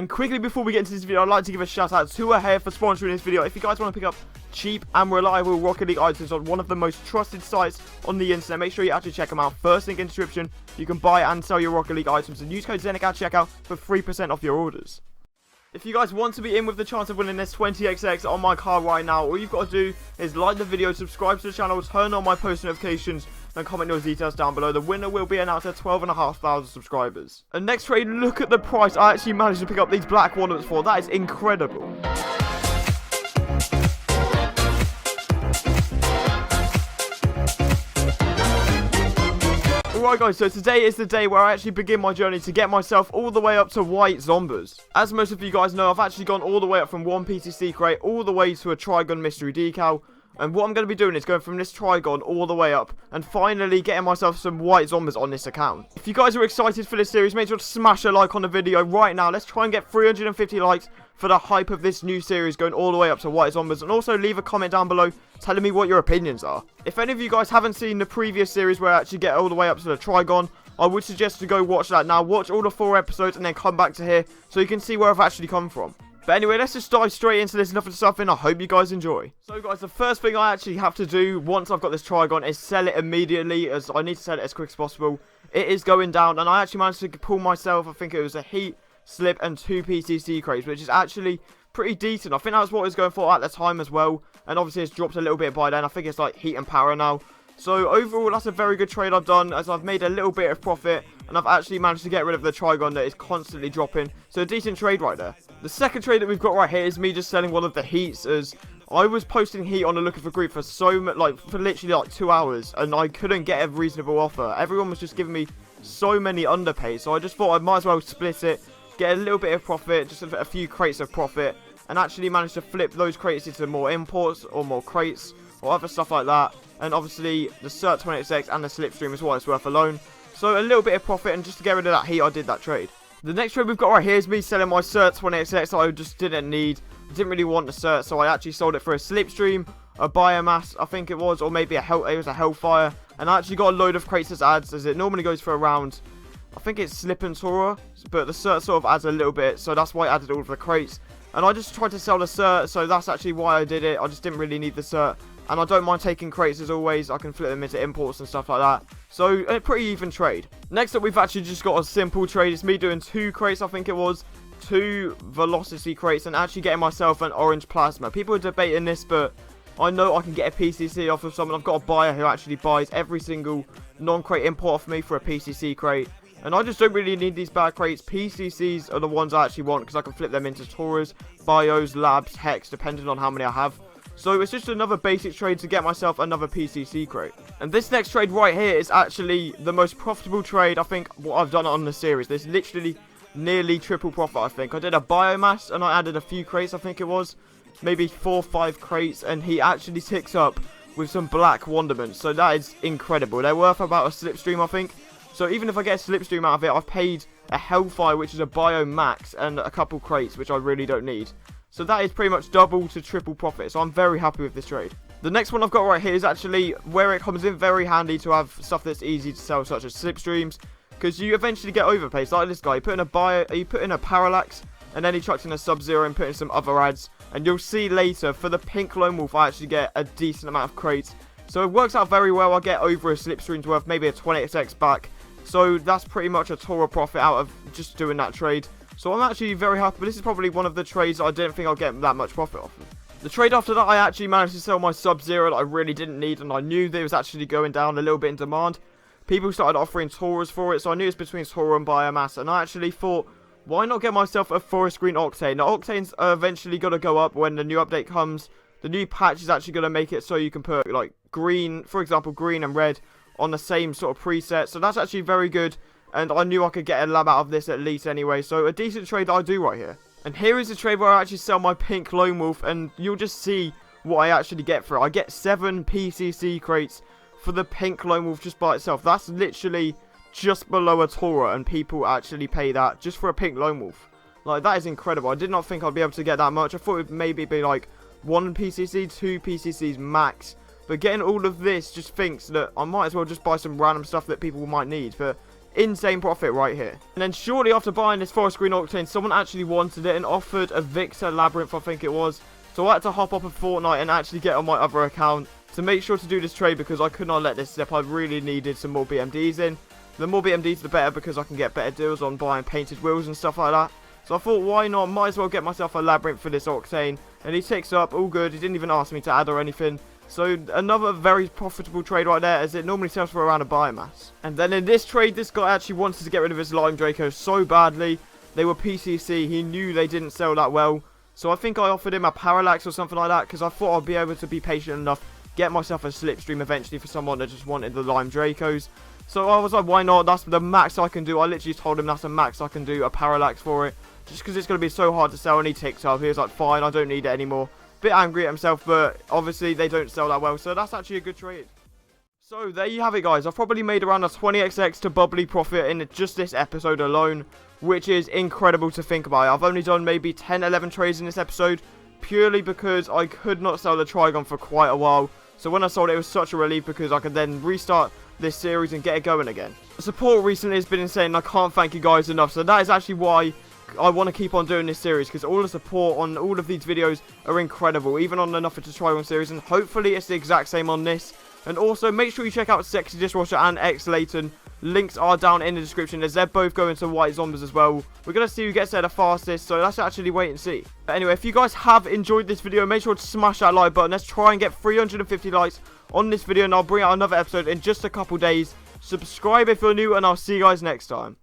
And quickly before we get into this video, I'd like to give a shout out to Ahead for sponsoring this video. If you guys want to pick up cheap and reliable Rocket League items on one of the most trusted sites on the internet, make sure you actually check them out. First link in the description. You can buy and sell your Rocket League items and use code ZENIC at checkout for 3% off your orders. If you guys want to be in with the chance of winning this 20XX on my car right now, all you've got to do is like the video, subscribe to the channel, turn on my post notifications, and comment your details down below. The winner will be announced at 12,500 subscribers. And next trade, look at the price I actually managed to pick up these black walnuts for. That is incredible. Alright guys, so today is the day where I actually begin my journey to get myself all the way up to white Zombas. As most of you guys know, I've actually gone all the way up from one PCC crate all the way to a Trigon mystery decal. And what I'm going to be doing is going from this Trigon all the way up and finally getting myself some white Zombas on this account. If you guys are excited for this series, make sure to smash a like on the video right now. Let's try and get 350 likes for the hype of this new series going all the way up to white Zombas. And also leave a comment down below telling me what your opinions are. If any of you guys haven't seen the previous series where I actually get all the way up to the Trigon, I would suggest to go watch that now. Watch all the 4 episodes and then come back to here so you can see where I've actually come from. But anyway, let's just dive straight into this enough of stuff and I hope you guys enjoy. So guys, the first thing I actually have to do once I've got this Trigon is sell it immediately, as I need to sell it as quick as possible. It is going down and I actually managed to pull myself, I think it was a heat, slip and 2 PCC crates, which is actually pretty decent. I think that was what I was going for at the time as well. And obviously it's dropped a little bit by then. I think it's like heat and power now. So overall, that's a very good trade I've done, as I've made a little bit of profit and I've actually managed to get rid of the Trigon that is constantly dropping. So a decent trade right there. The second trade that we've got right here is me just selling one of the heats, as I was posting heat on the Looking for Group for for literally like 2 hours and I couldn't get a reasonable offer. Everyone was just giving me so many underpays, so I just thought I might as well split it, get a little bit of profit, just a few crates of profit, and actually manage to flip those crates into more imports or more crates or other stuff like that. And obviously the Cert 20XX and the Slipstream is what it's worth alone. So a little bit of profit, and just to get rid of that heat, I did that trade. The next trade we've got right here is me selling my Cert 20XX that I just didn't need. I didn't really want the Cert, so I actually sold it for a Slipstream, a Biomass, I think it was, or maybe it was a Hellfire. And I actually got a load of crates as ads, as it normally goes for around, I think it's Slip and Tora, but the Cert sort of adds a little bit, so that's why I added all of the crates. And I just tried to sell the Cert, so that's actually why I did it. I just didn't really need the Cert. And I don't mind taking crates as always. I can flip them into imports and stuff like that. So a pretty even trade. Next up, we've actually just got a simple trade. It's me doing 2 crates, I think it was. 2 Velocity crates and actually getting myself an orange plasma. People are debating this, but I know I can get a PCC off of someone. I've got a buyer who actually buys every single non-crate import off me for a PCC crate. And I just don't really need these bad crates. PCCs are the ones I actually want because I can flip them into Tauras, Bios, Labs, Hex, depending on how many I have. So it's just another basic trade to get myself another PCC crate. And this next trade right here is actually the most profitable trade, I think, what I've done on the series. There's literally nearly triple profit, I think. I did a Biomass and I added a few crates, I think it was. Maybe 4 or 5 crates, and he actually ticks up with some black Wonderments. So that is incredible. They're worth about a Slipstream, I think. So even if I get a Slipstream out of it, I've paid a Hellfire, which is a Bio Max, and a couple crates, which I really don't need. So that is pretty much double to triple profit. So I'm very happy with this trade. The next one I've got right here is actually where it comes in very handy to have stuff that's easy to sell, such as Slipstreams. Because you eventually get overpaid. Like this guy, he put in a Parallax, and then he chucked in a Sub-Zero and put in some other ads. And you'll see later, for the pink Lone Wolf, I actually get a decent amount of crates. So it works out very well. I get over a Slipstream's worth, maybe a 20XX back. So that's pretty much a Tora profit out of just doing that trade. So I'm actually very happy, but this is probably one of the trades that I didn't think I'd get that much profit off of. The trade after that, I actually managed to sell my Sub-Zero that I really didn't need, and I knew that it was actually going down a little bit in demand. People started offering Tauras for it, so I knew it was between Tora and Biomass, and I actually thought, why not get myself a Forest Green Octane? Now, Octane's eventually going to go up when the new update comes. The new patch is actually going to make it so you can put, like, green, for example, green and red on the same sort of preset, so that's actually very good. And I knew I could get a lab out of this at least anyway. So a decent trade that I do right here. And here is a trade where I actually sell my pink Lone Wolf. And you'll just see what I actually get for it. I get 7 PCC crates for the pink Lone Wolf just by itself. That's literally just below a Tora. And people actually pay that just for a pink Lone Wolf. Like, that is incredible. I did not think I'd be able to get that much. I thought it would maybe be like 1 PCC, 2 PCCs max. But getting all of this just thinks that I might as well just buy some random stuff that people might need. But insane profit right here. And then shortly after buying this forest green octane, someone actually wanted it and offered a Victor Labyrinth, I think it was. So I had to hop up a Fortnite and actually get on my other account to make sure to do this trade, because I could not let this slip. I really needed some more BMDs in. The more BMDs the better, because I can get better deals on buying painted wheels and stuff like that. So I thought, why not? Might as well get myself a Labyrinth for this octane. And he ticks up, all good. He didn't even ask me to add or anything. So another very profitable trade right there, as it normally sells for around a biomass. And then in this trade, this guy actually wanted to get rid of his Lime Draco so badly. They were PCC. He knew they didn't sell that well. So I think I offered him a Parallax or something like that, because I thought I'd be able to be patient enough, get myself a Slipstream eventually for someone that just wanted the Lime Dracos. So I was like, why not? That's the max I can do. I literally told him that's the max I can do, a Parallax for it. Just because it's going to be so hard to sell, and he ticked up. He was like, fine, I don't need it anymore. Bit angry at himself, but obviously they don't sell that well, so that's actually a good trade. So there you have it, guys. I've probably made around a 20xx to bubbly profit in just this episode alone, which is incredible to think about. I've only done maybe 10-11 trades in this episode, purely because I could not sell the Trigon for quite a while. So when I sold it, it was such a relief, because I could then restart this series and get it going again. The support recently has been insane, and I can't thank you guys enough. So that is actually why I want to keep on doing this series, because all the support on all of these videos are incredible, even on the Nothing to Try On series, and hopefully it's the exact same on this. And also make sure you check out Sexy Dishwasher and X Layton. Links are down in the description, as they're both going to White Zombas as well. We're going to see who gets there the fastest, so let's actually wait and see. But anyway, if you guys have enjoyed this video, make sure to smash that like button. Let's try and get 350 likes on this video, and I'll bring out another episode in just a couple days. Subscribe if you're new, and I'll see you guys next time.